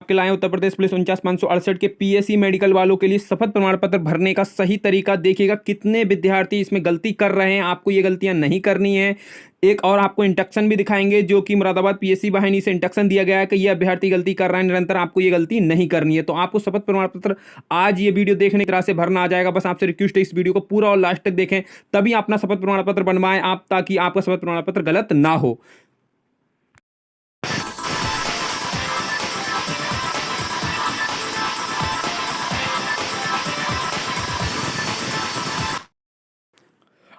के लाए उत्तर प्रदेश पुलिस 49,568 के पीएससी मेडिकल वालों के लिए शपथ प्रमाण पत्र भरने का सही तरीका। देखिएगा कितने विद्यार्थी इसमें गलती कर रहे हैं, आपको ये गलतियां नहीं करनी है। एक और आपको इंस्ट्रक्शन भी दिखाएंगे जो कि मुरादाबाद पीएससी वाहिनी से इंस्ट्रक्शन दिया गया है कि ये अभ्यर्थी गलती कर रहा है निरंतर, आपको ये गलती नहीं करनी है। तो आपको शपथ प्रमाण पत्र आज ये वीडियो देखने की तरह से भरना आ जाएगा। बस आपसे रिक्वेस्ट है इस वीडियो को पूरा और लास्ट तक देखें, तभी अपना शपथ प्रमाण पत्र बनवाएं आप, ताकि आपका शपथ प्रमाण पत्र गलत ना हो।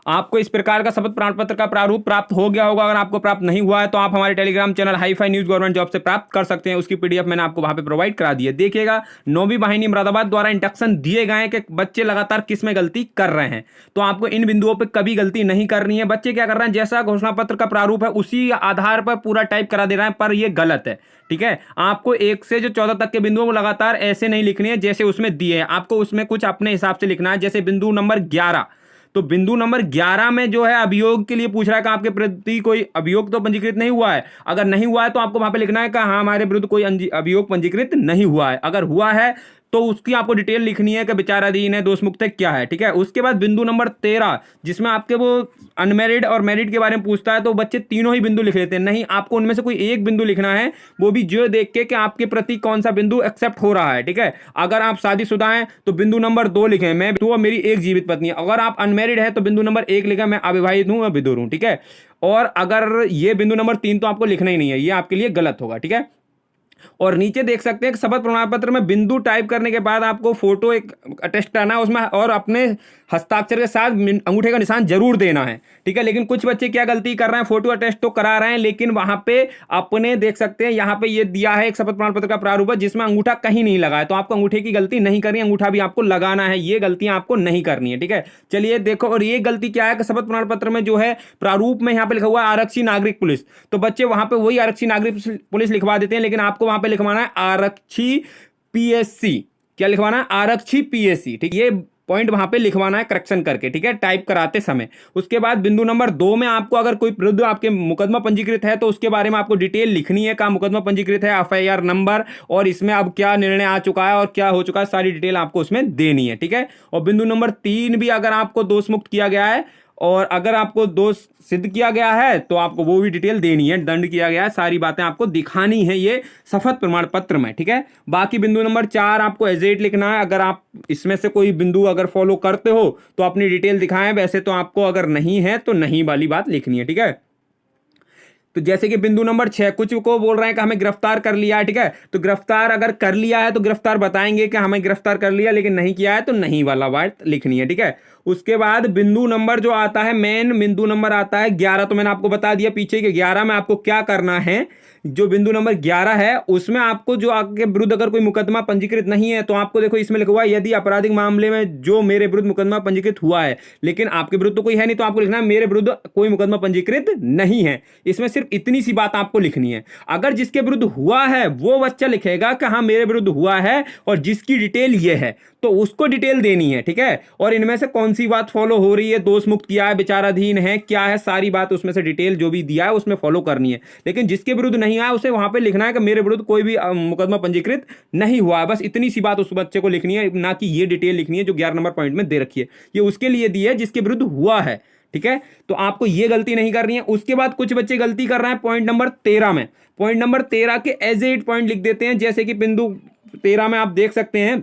आपको इस प्रकार का शपथ प्रमाण पत्र का प्रारूप प्राप्त हो गया होगा। अगर आपको प्राप्त नहीं हुआ है तो आप हमारे Telegram channel HiFi news government job से प्राप्त कर सकते हैं। उसकी पीडीएफ मैंने आपको वहां पे प्रोवाइड करा दी है। देखिएगा 9वीं वाहिनी मुरादाबाद द्वारा इंस्ट्रक्शन दिए गए हैं कि बच्चे लगातार किस में गलती कर रहे हैं, तो आपको इन बिंदुओं पर कभी गलती नहीं करनी है। बच्चे क्या कर रहे हैं, जैसा घोषणा पत्र का प्रारूप है उसी आधार पर पूरा टाइप करा दे रहे हैं, पर यह गलत है। ठीक है, आपको 1 से जो 14 तक के बिंदुओं को लगातार ऐसे नहीं लिखनी है जैसे उसमें दिए हैं, आपको उसमें कुछ अपने हिसाब से लिखना है। जैसे बिंदु नंबर 11, तो बिंदु नंबर 11 में जो है अभियोग के लिए पूछ रहा है कि आपके प्रति कोई अभियोग तो पंजीकृत नहीं हुआ है। अगर नहीं हुआ है तो आपको वहां पे लिखना है कि हाँ हमारे विरुद्ध कोई अभियोग पंजीकृत नहीं हुआ है। अगर हुआ है तो उसकी आपको डिटेल लिखनी है कि विचाराधीन है, दोष मुक्त है, क्या है। ठीक है, उसके बाद बिंदु नंबर 13 जिसमें आपके वो अनमेरिड और मैरिड के बारे में पूछता है, तो बच्चे तीनों ही बिंदु लिख लेते हैं। नहीं, आपको उनमें से कोई एक बिंदु लिखना है, वो भी जो देख के कि आपके प्रति कौन सा बिंदु एक्सेप्ट हो रहा है। ठीक है, अगर आप शादीशुदा हैं तो बिंदु नंबर 2 लिखें, मैं तो मेरी एक जीवित पत्नी है। अगर आप अनमेरिड है तो बिंदु नंबर 1 लिखें, मैं अविवाहित हूं, मैं विधुर हूं। ठीक है, और अगर ये बिंदु नंबर 3 तो आपको लिखना ही नहीं है, ये आपके लिए गलत होगा। ठीक है, और नीचे देख सकते हैं कि शपथ प्रमाण पत्र में बिंदु टाइप करने के बाद आपको फोटो एक अटेस्ट करना है उसमें, और अपने हस्ताक्षर के साथ अंगूठे का निशान जरूर देना है। ठीक है, लेकिन कुछ बच्चे क्या गलती कर रहे हैं, फोटो अटेस्ट तो करा रहे हैं लेकिन वहां पे अपने देख सकते हैं यहाँ पे ये दिया है एक शपथ प्रमाण पत्र का प्रारूप है जिसमें अंगूठा कहीं नहीं लगा है, तो आपको अंगूठे की गलती नहीं करनी, अंगूठा भी आपको लगाना है। ये गलतियां आपको नहीं करनी है। ठीक है, चलिए देखो, और ये गलती क्या है कि शपथ प्रमाण पत्र में जो है प्रारूप में यहाँ पे लिखा हुआ है आरक्षी नागरिक पुलिस, तो बच्चे वहां पे वही आरक्षी नागरिक पुलिस लिखवा देते हैं, लेकिन आपको वहां पे लिखवाना है आरक्षी पीएससी। क्या लिखवाना है, आरक्षी पीएससी। ठीक, ये पॉइंट वहां पे लिखवाना है करेक्शन करके। ठीक है, टाइप कराते समय। उसके बाद बिंदु नंबर 2 में आपको अगर कोई विरुद्ध आपके मुकदमा पंजीकृत है तो उसके बारे में आपको डिटेल लिखनी है, कहाँ मुकदमा पंजीकृत है, एफआईआर नंबर, और इसमें अब क्या निर्णय आ चुका है और क्या हो चुका है, सारी डिटेल आपको उसमें देनी है। ठीक है, और बिंदु नंबर 3 भी अगर आपको दोष मुक्त किया गया है और अगर आपको दोष सिद्ध किया गया है तो आपको वो भी डिटेल देनी है, दंड किया गया है, सारी बातें आपको दिखानी है ये शपथ प्रमाण पत्र में। ठीक है, बाकी बिंदु नंबर 4 आपको एजेट लिखना है। अगर आप इसमें से कोई बिंदु अगर फॉलो करते हो तो अपनी डिटेल दिखाएं, वैसे तो आपको अगर नहीं है तो नहीं वाली बात लिखनी है। ठीक है, तो जैसे कि बिंदु नंबर 6 कुछ को बोल रहे हैं कि हमें गिरफ्तार कर लिया है। ठीक है, तो गिरफ्तार अगर कर लिया है तो गिरफ्तार बताएंगे कि हमें गिरफ्तार कर लिया, लेकिन नहीं किया है तो नहीं वाला बात लिखनी है। ठीक है, उसके बाद बिंदु नंबर जो आता है, मेन बिंदु नंबर आता है 11, तो मैंने आपको बता दिया पीछे के 11 में आपको क्या करना है। जो बिंदु नंबर 11 है उसमें आपको जो आपके विरुद्ध अगर कोई मुकदमा पंजीकृत नहीं है तो आपको देखो इसमें लिखा हुआ है यदि आपराधिक मामले में जो मेरे विरुद्ध मुकदमा पंजीकृत हुआ है, लेकिन आपके विरुद्ध तो कोई है नहीं, तो आपको लिखना है मेरे विरुद्ध कोई मुकदमा पंजीकृत नहीं है। इसमें सिर्फ इतनी सी बात आपको लिखनी है। अगर जिसके विरुद्ध हुआ है वो बच्चा लिखेगा कि हाँ मेरे विरुद्ध हुआ है और जिसकी डिटेल ये है, तो उसको डिटेल देनी है। ठीक है, और इनमें से कौन सी बात फॉलो हो रही है, दोष मुक्त किया है, विचाराधीन है, क्या है, सारी बात उसमें से डिटेल जो भी दिया है उसमें फॉलो करनी है। लेकिन जिसके विरुद्ध नहीं आया उसे वहां पे लिखना है कि मेरे विरुद्ध कोई भी मुकदमा पंजीकृत नहीं हुआ है। बस इतनी सी बात उस बच्चे को लिखनी है, ना कि ये डिटेल लिखनी है जो 11 नंबर पॉइंट में दे रखी है। ये उसके लिए दी है जिसके विरुद्ध हुआ है। ठीक है, तो आपको ये गलती नहीं करनी है। उसके बाद कुछ बच्चे गलती कर रहे हैं पॉइंट नंबर 13 में, पॉइंट नंबर 13 के एज ए पॉइंट लिख देते हैं। जैसे कि बिंदु 13 में आप देख सकते हैं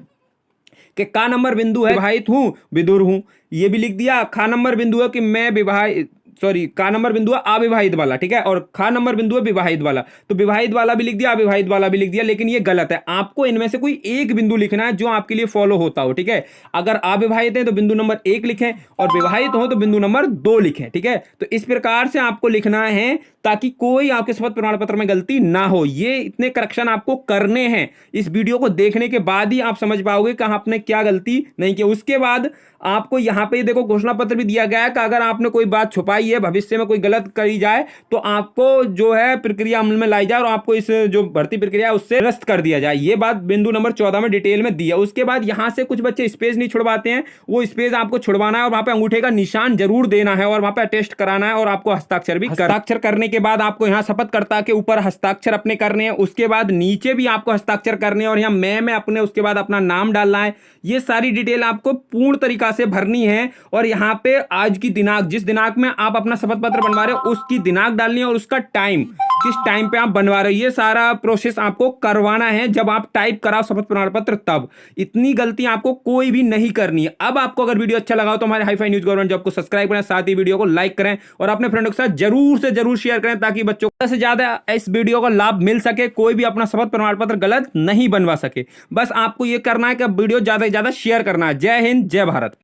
कि का नंबर बिंदु है विवाहित हूं, विधुर हूं, ये भी लिख दिया। खा नंबर बिंदु है कि मैं विवाहित, सॉरी का नंबर बिंदु है अविवाहित वाला। ठीक है, और खा नंबर बिंदु है विवाहित वाला, तो विवाहित वाला भी लिख दिया, अविवाहित वाला भी लिख दिया, लेकिन ये गलत है। आपको इनमें से कोई एक बिंदु लिखना है जो आपके लिए फॉलो होता हो। ठीक है, अगर अविवाहित है तो बिंदु नंबर 1 लिखें और विवाहित हो तो बिंदु नंबर 2 लिखें। ठीक है, तो इस प्रकार से आपको लिखना है ताकि कोई आपके शपथ प्रमाण पत्र में गलती ना हो। ये इतने करेक्शन आपको करने हैं, इस वीडियो को देखने के बाद ही आप समझ पाओगे कि आपने क्या गलती नहीं की। उसके बाद आपको यहां पे देखो घोषणा पत्र भी दिया गया है कि अगर आपने कोई बात छुपाई सच्चाई है, भविष्य में कोई गलत करी जाए तो आपको जो है प्रक्रिया अमल में लाई जाए और आपको इस जो भर्ती प्रक्रिया है उससे निरस्त कर दिया जाए। ये बात बिंदु नंबर 14 में डिटेल में दिया। उसके बाद यहां से कुछ बच्चे स्पेस नहीं छुड़वाते हैं, वो स्पेस आपको छुड़वाना है और वहां पे अंगूठे का निशान जरूर देना है और वहां पे अटेस्ट कराना है और आपको हस्ताक्षर भी हस्ताक्षर करने के बाद आपको यहाँ शपथकर्ता के ऊपर हस्ताक्षर अपने करने हैं। उसके बाद नीचे भी आपको हस्ताक्षर करने हैं और यहाँ मैं में अपने उसके बाद अपना नाम डालना है। ये सारी डिटेल आपको पूर्ण तरीका से भरनी है और यहाँ पे आज की दिनांक, जिस दिनांक में आप अपना शपथ पत्र बनवा रहे हो उसकी दिनांक डालनी है और उसका टाइम, किस टाइम पे आप बनवा रहे हो, ये सारा प्रोसेस आपको करवाना है। जब आप टाइप कराओ शपथ प्रमाण पत्र तब इतनी गलती आपको कोई भी नहीं करनी है। अब आपको अगर वीडियो अच्छा लगा हो तो हमारे हाईफाई न्यूज़ गवर्नमेंट जॉब को सब्सक्राइब करें, साथ ही वीडियो को लाइक करें और अपने फ्रेंडों के साथ जरूर से जरूर शेयर करें ताकि बच्चों को से ज्यादा इस वीडियो का लाभ मिल सके, कोई भी अपना शपथ प्रमाण पत्र गलत नहीं बनवा सके। बस आपको ये करना है कि वीडियो ज्यादा से ज्यादा शेयर करना है। जय हिंद, जय भारत।